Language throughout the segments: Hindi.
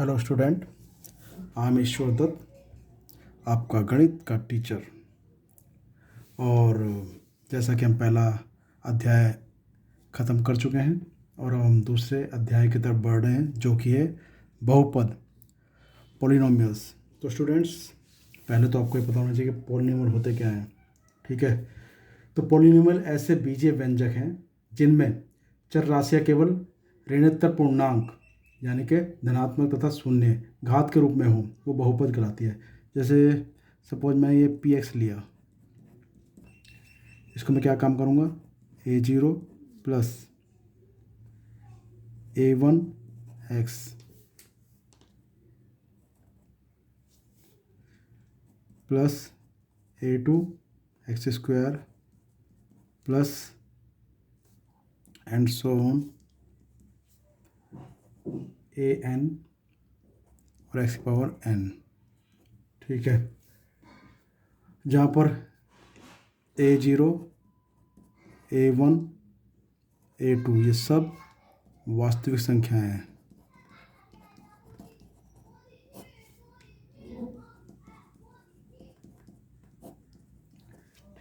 हेलो स्टूडेंट, आई एम ईश्वर दत्त, आपका गणित का टीचर। और जैसा कि हम पहला अध्याय ख़त्म कर चुके हैं और अब हम दूसरे अध्याय की तरफ बढ़ रहे हैं, जो कि है बहुपद, पॉलिनोमियल्स। तो स्टूडेंट्स, पहले तो आपको ये पता होना चाहिए कि पॉलिनोमियल होते क्या हैं। ठीक है, तो पॉलिनोमियल ऐसे बीजीय व्यंजक हैं जिनमें चर राशियाँ केवल ऋणोत्तर पूर्णांक यानी कि धनात्मक तथा शून्य घात के रूप में हो, वो बहुपद कहलाती है। जैसे सपोज मैं ये पी एक्स लिया, इसको मैं क्या काम करूँगा, a0 plus a1 x plus a2 x² plus and so on an और x⁴n। ठीक है, जहाँ पर a0 a1 a2 ये सब वास्तविक संख्याएं हैं।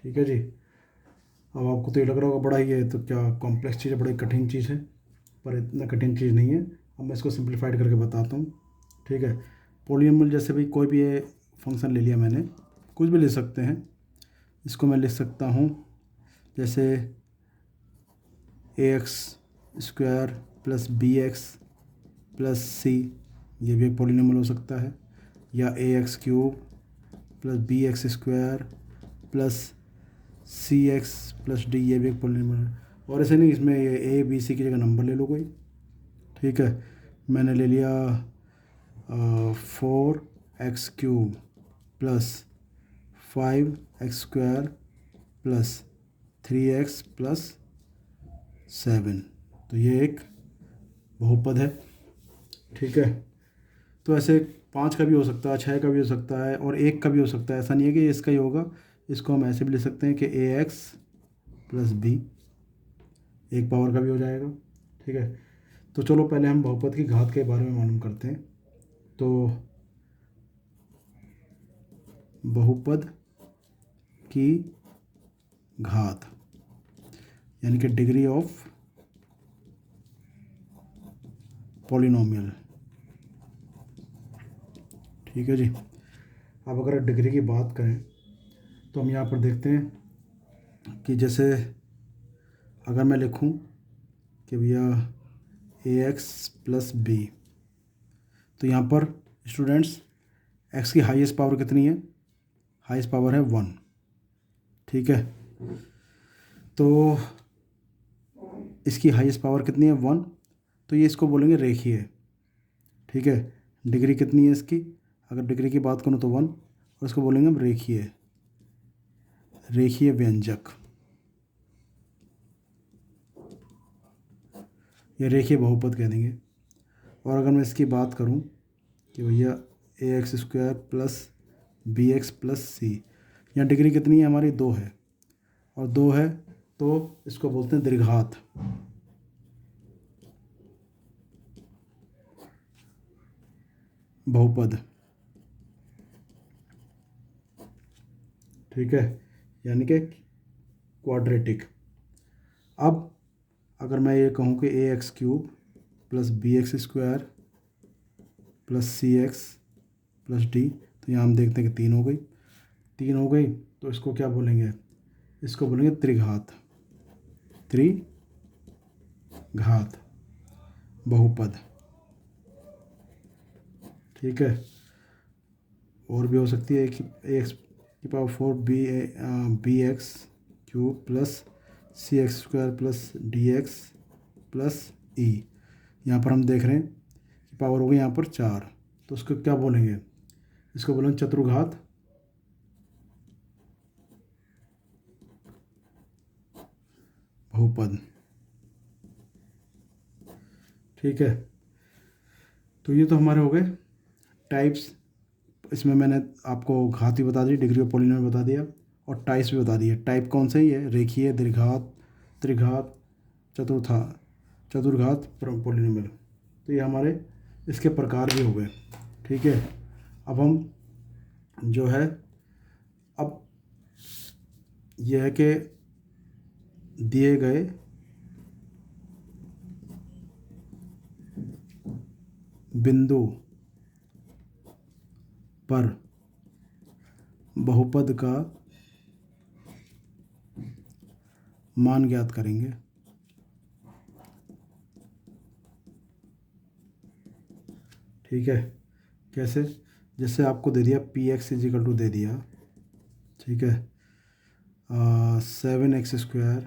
ठीक है जी। अब आपको तो ये लग रहा होगा बड़ा ही है, तो क्या कॉम्प्लेक्स चीज़ है, बड़ी कठिन चीज़ है, पर इतना कठिन चीज़ नहीं है। अब मैं इसको सिंप्लीफाइड करके बताता हूँ। ठीक है, पॉलिनोमियल जैसे भाई कोई भी ये फंक्शन ले लिया मैंने, कुछ भी ले सकते हैं। इसको मैं लिख सकता हूँ जैसे ax² plus bx plus c, ये भी एक पॉलिनोमियल हो सकता है। या ax³ plus bx² plus cx plus d, ये भी एक पॉलिनोमियल है। और ऐसे नहीं, इसमें ये a b c की जगह नंबर ले लो कोई। ठीक है, मैंने ले लिया 4x³ plus 5x² plus 3x plus 7, तो ये एक बहुपद है। ठीक है, तो ऐसे 5 का भी हो सकता है, 6 का भी हो सकता है और 1 का भी हो सकता है। ऐसा नहीं है कि इसका ही होगा। इसको हम ऐसे भी लिख सकते हैं कि ax प्लस b, एक पावर का भी हो जाएगा। ठीक है, तो चलो पहले हम बहुपद की घात के बारे में मालूम करते हैं। तो बहुपद की घात यानी कि डिग्री ऑफ पॉलिनोमियल। ठीक है जी। अब अगर डिग्री की बात करें तो हम यहाँ पर देखते हैं कि जैसे अगर मैं लिखूँ कि भैया ax प्लस b, तो यहाँ पर स्टूडेंट्स x की हाईएस्ट पावर कितनी है, हाईएस्ट पावर है 1। ठीक है, तो इसकी हाईएस्ट पावर कितनी है 1, तो ये इसको बोलेंगे रेखीय। ठीक है, डिग्री कितनी है इसकी, अगर डिग्री की बात करूँ तो 1, और इसको बोलेंगे हम रेखीय, रेखीय व्यंजक, ये रेखीय बहुपद कह देंगे। और अगर मैं इसकी बात करूं कि भैया ax² plus bx plus c, यहाँ डिग्री कितनी है हमारी 2 है, और 2 है तो इसको बोलते हैं द्विघात। बहुपद। ठीक है, यानी कि क्वाड्रेटिक। अब अगर मैं ये कहूँ कि ax³ plus bx² plus cx plus d, तो यहाँ हम देखते हैं कि 3 हो गई। 3 हो गई तो इसको क्या बोलेंगे, इसको बोलेंगे त्रिघात, त्रिघात बहुपद। ठीक है, और भी हो सकती है कि ax⁴ bx³ plus cx² plus dx plus e। यहाँ पर हम देख रहे हैं कि पावर हो गई यहाँ पर 4, तो उसको क्या बोलेंगे, इसको बोलेंगे चतुर्घात बहुपद। ठीक है, तो ये तो हमारे हो गए टाइप्स। इसमें मैंने आपको घात भी बता दी, डिग्री ऑफ पॉलिनोमियल बता दिया, और टाइप्स भी बता दिए। टाइप कौन से ही है, रेखीय, द्विघात, त्रिघात, चतुर्घात पॉलिनोमियल। तो ये हमारे इसके प्रकार भी हो गए। ठीक है, अब हम जो है, अब यह है कि दिए गए बिंदु पर बहुपद का मान ज्ञात करेंगे। ठीक है, कैसे? जैसे आपको दे दिया पी एक्स इजिकल टू दे दिया, ठीक है, 7x²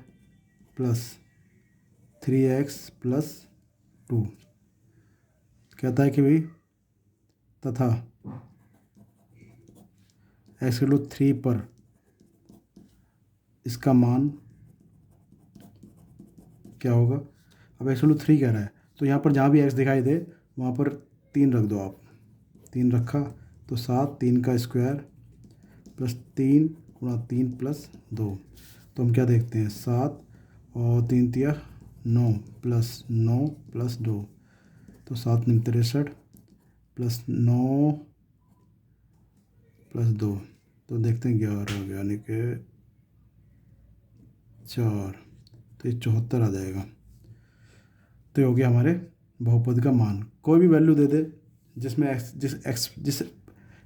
प्लस 3x+2, कहता है कि भाई तथा x3 पर इसका मान क्या होगा। अब x3 कह रहा है, तो यहाँ पर जहाँ भी x दिखाई दे वहाँ पर 3 रख दो आप। 3 रखा तो 7, 3 का स्क्वायर प्लस 3 गुणा 3+2, तो हम क्या देखते हैं, 7 और 3 तिया 9 प्लस 9 प्लस 2, तो 7 9 63 प्लस 9 प्लस 2, तो देखते हैं 11 हो गया, यानी कि 4, तो ये 74 आ जाएगा। तो ये हो गया हमारे बहुपद का मान। कोई भी वैल्यू दे दे जिसमें जिस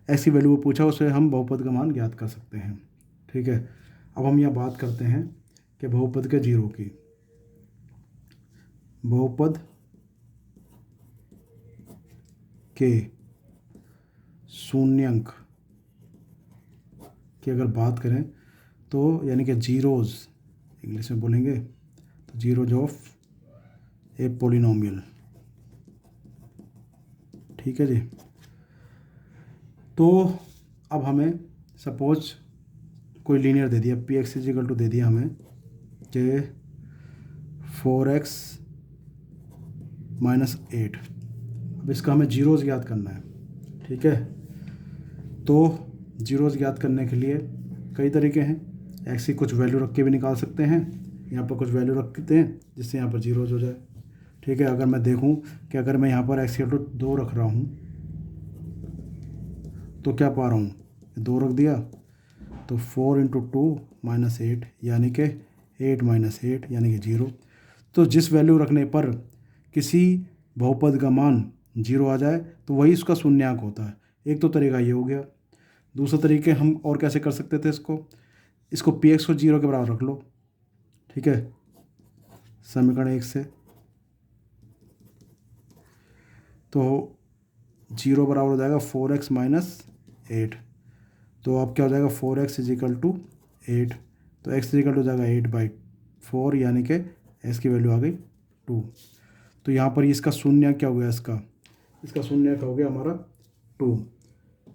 एक्स की वैल्यू वो पूछा, उससे हम बहुपद का मान ज्ञात कर सकते हैं। ठीक है, अब हम यहाँ बात करते हैं कि बहुपद के जीरो की। बहुपद के शून्यंक की अगर बात करें तो यानी कि जीरोज़ इंग्लिश में बोलेंगे तो जीरोज ऑफ ए पोलिनोमियल। ठीक है जी, तो अब हमें सपोज कोई लीनियर दे दिया, पी एक्स इजिकल टू दे दिया हमें कि 4x - 8। अब इसका हमें जीरोज़ ज्ञात करना है। ठीक है, तो जीरोज़ ज्ञात करने के लिए कई तरीके हैं। एक्स की कुछ वैल्यू रख के भी निकाल सकते हैं, यहाँ पर कुछ वैल्यू रखते हैं जिससे यहाँ पर जीरोज़ हो जाए। ठीक है, अगर मैं देखूँ कि अगर मैं यहाँ पर x = 2 रख रहा हूँ तो क्या पा रहा हूँ, 2 रख दिया तो 4 × 2 - 8 यानी कि 8 - 8 यानी कि 0। तो जिस वैल्यू रखने पर किसी बहुपद का मान 0 आ जाए तो वही उसका शून्यंक होता है। एक तो तरीका ये हो गया। दूसरा तरीके हम और कैसे कर सकते थे, इसको पी एक्स को 0 के बराबर रख लो। ठीक है, समीकरण 1 से तो 0 बराबर हो जाएगा 4x - 8, तो अब क्या हो जाएगा 4x = 8, तो x = हो जाएगा 8/4 यानी कि x की वैल्यू आ गई 2। तो यहाँ पर इसका शून्य क्या हो गया, इसका शून्य क्या हो गया हमारा 2।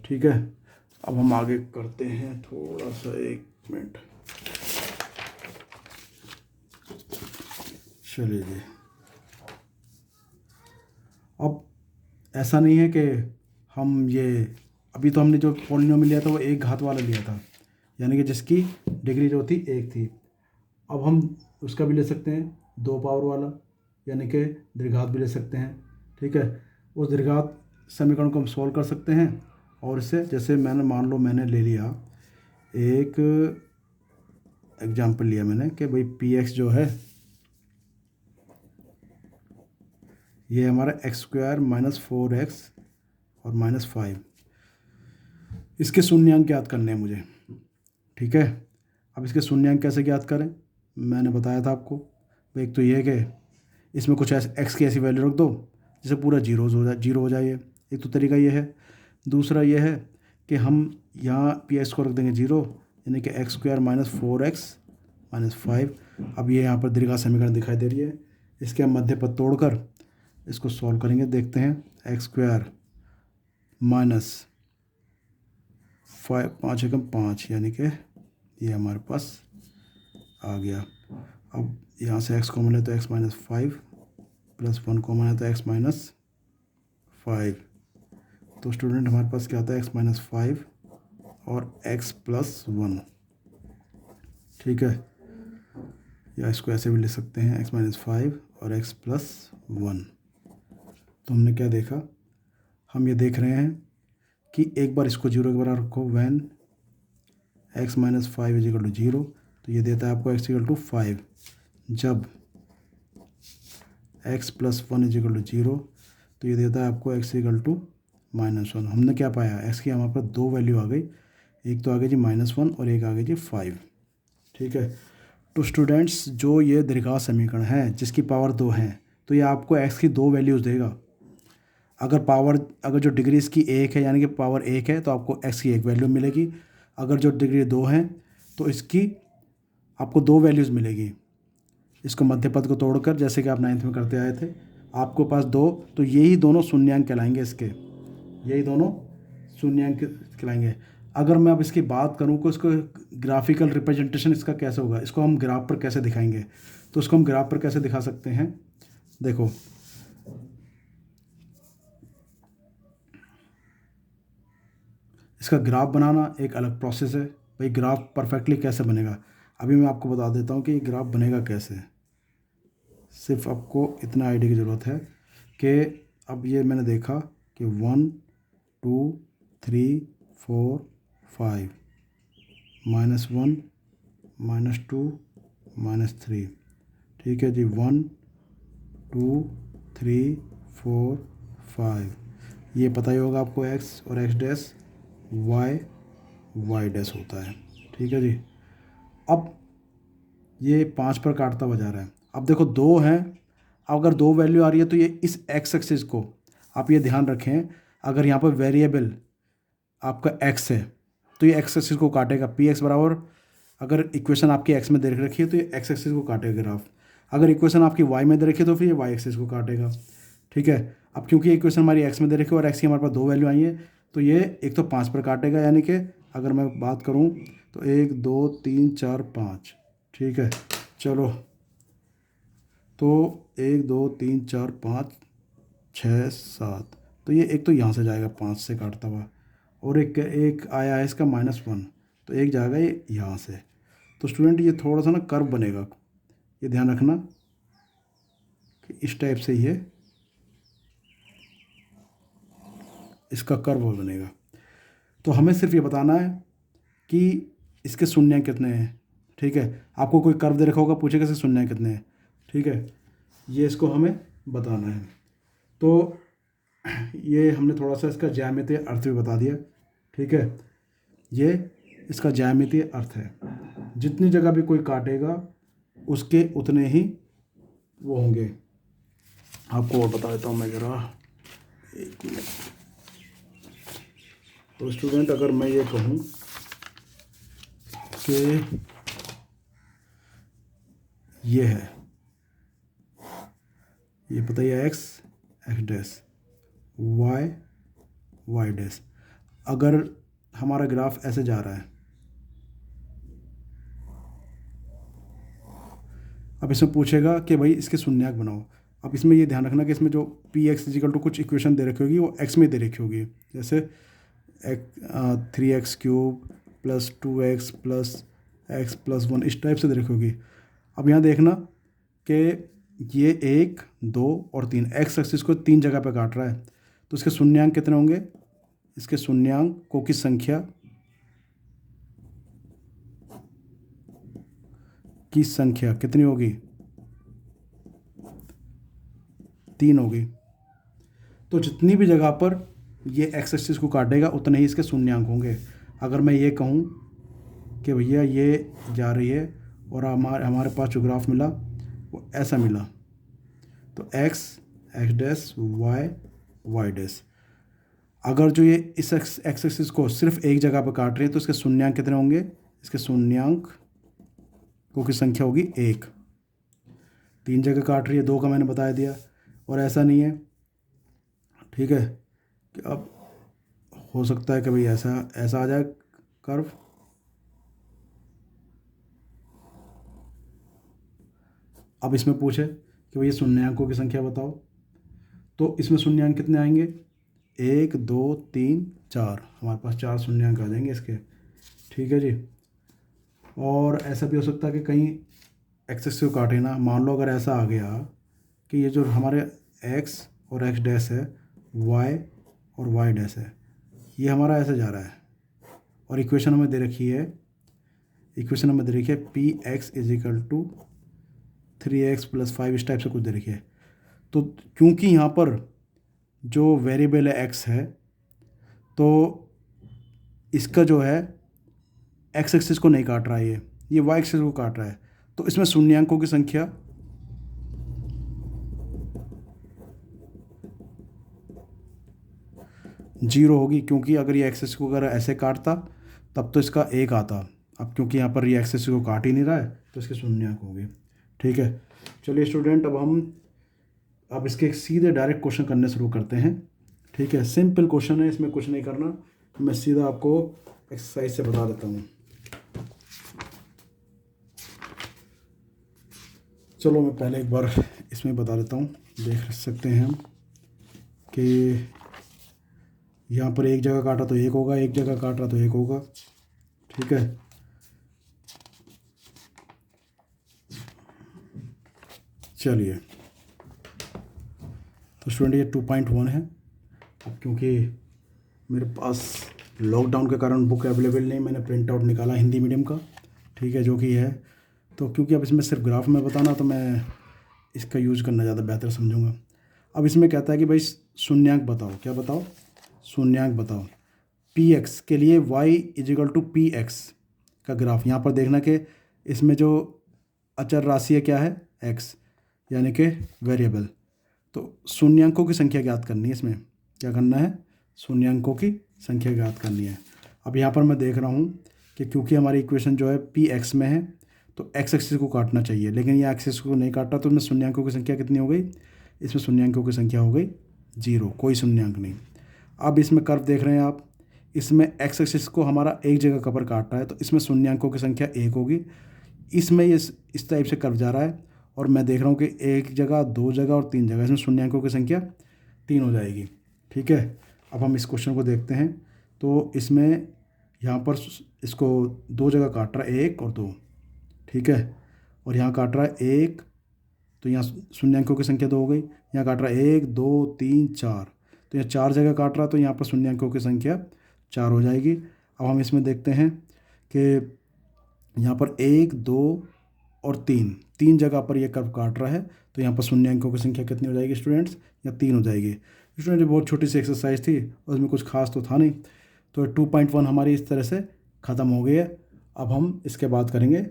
ठीक है, अब हम आगे करते हैं थोड़ा सा, 1 मिनट चलिए जी। अब ऐसा नहीं है कि हम ये अभी तो हमने जो पॉलिनोमियल लिया था वो एक घात वाला लिया था, यानी कि जिसकी डिग्री जो थी 1 थी। अब हम उसका भी ले सकते हैं 2 पावर वाला, यानी कि द्विघात भी ले सकते हैं। ठीक है, उस द्विघात समीकरण को हम सॉल्व कर सकते हैं, और इससे जैसे मैंने ले लिया एक एग्जाम्पल लिया मैंने कि भाई पी एक्स जो है ये हमारा x² - 4x और -5, इसके शून्यंक ज्ञात करने हैं मुझे। ठीक है, अब इसके शून्यंक कैसे ज्ञात करें, मैंने बताया था आपको। एक तो ये है कि इसमें कुछ x की ऐसी वैल्यू रख दो जिसे पूरा जीरो हो जाए, एक तो तरीका ये है। दूसरा ये है कि हम यहाँ पी एक्स को रख देंगे 0, यानी कि x² - 4x - 5। अब ये यहाँ पर दीर्घा समीकरण दिखाई दे रही है, इसके हम मध्य पद तोड़कर इसको सॉल्व करेंगे। देखते हैं x² - 5 एकम 5 यानी कि ये हमारे पास आ गया। अब यहाँ से x कॉमन है तो x - 5 + 1 कॉमन है तो x - 5, तो स्टूडेंट हमारे पास क्या आता है x - 5 और x + 1। ठीक है, या इसको ऐसे भी ले सकते हैं x - 5 और x + 1। तो हमने क्या देखा हम ये देख रहे हैं कि एक बार इसको 0 के बराबर रखो, when x minus 5 is equal to 0, तो ये देता है आपको x इक्वल टू 5। जब x plus 1 is equal to 0, तो ये देता है आपको x इक्वल टू -1। हमने क्या पाया, x की हमारे पास दो वैल्यू आ गई, एक तो आ गई जी -1 और एक आ गई जी 5। ठीक है, तो स्टूडेंट्स जो ये दीर्घात समीकरण है जिसकी पावर 2 है, तो ये आपको x की दो वैल्यूज़ देगा। अगर जो डिग्री इसकी 1 है यानी कि पावर 1 है, तो आपको x की एक वैल्यू मिलेगी। अगर जो डिग्री 2 है तो इसकी आपको दो वैल्यूज़ मिलेगी। इसको मध्य पद को तोड़कर, जैसे कि आप 9th में करते आए थे, आपको पास दो, तो यही दोनों शून्यांक कहलाएंगे। यही दोनों शून्यांक कहलाएंगे। अगर मैं अब इसकी बात करूं कि इसको ग्राफिकल रिप्रेजेंटेशन इसका कैसे होगा, इसको हम ग्राफ पर कैसे दिखाएंगे, तो इसको हम ग्राफ पर कैसे दिखा सकते हैं। देखो, इसका ग्राफ बनाना एक अलग प्रोसेस है। भाई ग्राफ परफेक्टली कैसे बनेगा, अभी मैं आपको बता देता हूँ कि ग्राफ बनेगा कैसे। सिर्फ आपको इतना आइडिया की ज़रूरत है कि अब ये मैंने देखा कि 1 2 3 4 5 -1 -2 -3। ठीक है जी, 1 2 3 4 5, ये पता ही होगा आपको x और x डैश, y डैश होता है। ठीक है जी, अब ये 5 पर काटता हुआ जा रहा है। अब देखो दो हैं, अगर दो वैल्यू आ रही है तो ये इस x एक्सिस को, आप ये ध्यान रखें, अगर यहाँ पर वेरिएबल आपका x है तो ये x एक्सिस को काटेगा। पी एक्स बराबर, अगर इक्वेशन आपकी x में दे रखी है तो ये x एक्सिस को काटेगा ग्राफ। अगर इक्वेशन आपकी y में दे रखी है तो फिर ये y एक्सिस को काटेगा। ठीक है, अब क्योंकि इक्वेशन हमारी x में दे रखी है और x की हमारे पास दो वैल्यू आई है, तो ये एक तो 5 पर काटेगा, यानी कि अगर मैं बात करूँ तो 1 2 3 4 5। ठीक है, चलो, तो 1 2 3 4 5 6 7, तो ये एक तो यहाँ से जाएगा 5 से काटता हुआ, और एक आया है इसका -1, तो एक जाएगा ये यहाँ से। तो स्टूडेंट ये थोड़ा सा ना कर्व बनेगा, ये ध्यान रखना कि इस टाइप से ये इसका कर्व बनेगा। तो हमें सिर्फ ये बताना है कि इसके शून्यांक कितने हैं। ठीक है, आपको कोई कर्व दे रखा होगा, पूछेगा इसके शून्यांक कितने हैं। ठीक है, ये इसको हमें बताना है। तो ये हमने थोड़ा सा इसका ज्यामितीय अर्थ भी बता दिया। ठीक है, ये इसका ज्यामितीय अर्थ है, जितनी जगह भी कोई काटेगा उसके उतने ही वो होंगे। आपको और बता देता हूँ मैं ज़रा, एक मिनट। तो स्टूडेंट अगर मैं ये कहूँ कि ये है, ये पता ही है x डैश, y डैश। अगर हमारा ग्राफ ऐसे जा रहा है, अब इसमें पूछेगा कि भाई इसके शून्यांक बनाओ। अब इसमें ये ध्यान रखना कि इसमें जो पी एक्स इजिकल टू कुछ इक्वेशन दे रखी होगी वो x में दे रखी होगी, जैसे 3x³ + 2x + x + 1, इस टाइप से दे रखी होगी। अब यहाँ देखना कि ये 1 2 और 3 x एक्सिस को 3 जगह पे काट रहा है, तो इसके शून्यांक कितने होंगे, इसके शून्यांकों की संख्या कितनी होगी, 3 होगी। तो जितनी भी जगह पर ये x एक्सिस को काटेगा उतने ही इसके शून्यांक होंगे। अगर मैं ये कहूँ कि भैया ये जा रही है और हमारे पास जो ग्राफ मिला वो ऐसा मिला, तो x डैश, y डैश। अगर जो ये इस x एक्सिस को सिर्फ एक जगह पर काट रही है तो इसके शून्यांक कितने होंगे, इसके शून्यांकों की संख्या होगी 1। 3 जगह काट रही है, 2 का मैंने बता दिया, और ऐसा नहीं है। ठीक है, कि अब हो सकता है कि भाई ऐसा आ जाए कर्व। अब इसमें पूछे कि भाई ये शून्यांकों की संख्या बताओ, तो इसमें शून्यांक कितने आएंगे, 1 2 3 4, हमारे पास 4 शून्यांक आ जाएंगे इसके। ठीक है जी, और ऐसा भी हो सकता है कि कहीं एक्सेस को काटे ना। मान लो अगर ऐसा आ गया कि ये जो हमारे x और x डैश है, y और वाई डैश है, ये हमारा ऐसे जा रहा है। और इक्वेशन हमें दे रखी है, P X is equal to 3x + 5, इस टाइप से कुछ दे रखी है। तो क्योंकि यहाँ पर जो वेरिएबल है x है, तो इसका जो है x एक्सिस को नहीं काट रहा है, ये y एक्सिस को काट रहा है। तो इसमें शून्यांकों की संख्या जीरो होगी, क्योंकि अगर ये एक्सिस को अगर ऐसे काटता तब तो इसका एक आता। अब क्योंकि यहाँ पर ये एक्सिस को काट ही नहीं रहा है तो इसके शून्यांक होंगे। ठीक है, चलिए स्टूडेंट, अब इसके सीधे डायरेक्ट क्वेश्चन करने शुरू करते हैं। ठीक है, सिंपल क्वेश्चन है, इसमें कुछ नहीं करना, मैं सीधा आपको एक्सरसाइज से बता देता हूँ। चलो मैं पहले एक बार इसमें बता देता हूँ। देख सकते हैं हम कि यहाँ पर एक जगह काटा तो एक होगा, एक जगह काट रहा तो एक होगा। ठीक है, चलिए, तो स्टूडेंट ये 2.1 है। अब क्योंकि मेरे पास लॉकडाउन के कारण बुक अवेलेबल नहीं, मैंने प्रिंट आउट निकाला हिंदी मीडियम का। ठीक है, जो कि है, तो क्योंकि अब इसमें सिर्फ ग्राफ में बताना, तो मैं इसका यूज़ करना ज़्यादा बेहतर समझूंगा। अब इसमें कहता है कि भाई शून्यांक बताओ, क्या बताओ, शून्यांक बताओ। पी एक्स के लिए y = पी एक्स का ग्राफ। यहाँ पर देखना कि इसमें जो अचर राशि है क्या है, x, यानी कि वेरिएबल। तो शून्यांकों की संख्या ज्ञात करनी है, इसमें क्या करना है, शून्यांकों की संख्या ज्ञात करनी है। अब यहाँ पर मैं देख रहा हूँ कि क्योंकि हमारी इक्वेशन जो है पी एक्स में है, तो एक्स एक्सिस को काटना चाहिए, लेकिन ये एक्सिस को नहीं काटा, तो इसमें शून्यांकों की संख्या कितनी हो गई, इसमें शून्यांकों की संख्या हो गई जीरो, कोई शून्यांक नहीं। अब इसमें कर्व देख रहे हैं आप, इसमें एक्स एक्सिस को हमारा एक जगह कवर काट रहा है, तो इसमें शून्यांकों की संख्या एक होगी। इसमें इस टाइप से कर्व जा रहा है, और मैं देख रहा हूँ कि एक जगह, दो जगह और तीन जगह, इसमें शून्यांकों की संख्या 3 हो जाएगी। ठीक है, अब हम इस क्वेश्चन को देखते हैं। तो इसमें यहाँ पर इसको दो जगह काट रहा है, 1 और 2। ठीक है, और यहाँ काट रहा है 1, तो यहाँ शून्यांकों की संख्या 2 हो गई। यहाँ काट रहा है 1 2 3 4, तो यहाँ 4 जगह काट रहा है, तो यहाँ पर शून्यांकों की संख्या 4 हो जाएगी। अब हम इसमें देखते हैं कि यहाँ पर 1 2 और 3 जगह पर ये कर्व काट रहा है, तो यहाँ पर शून्यांकों की संख्या कितनी हो जाएगी स्टूडेंट्स, या 3 हो जाएगी। स्टूडेंट, बहुत छोटी सी एक्सरसाइज थी और उसमें कुछ खास तो था नहीं। तो 2.1 हमारी इस तरह से ख़त्म हो गई है। अब हम इसके बाद करेंगे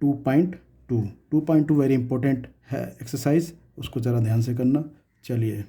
2.2। 2.2 वेरी इंपॉर्टेंट है एक्सरसाइज, उसको ज़रा ध्यान से करना। चलिए।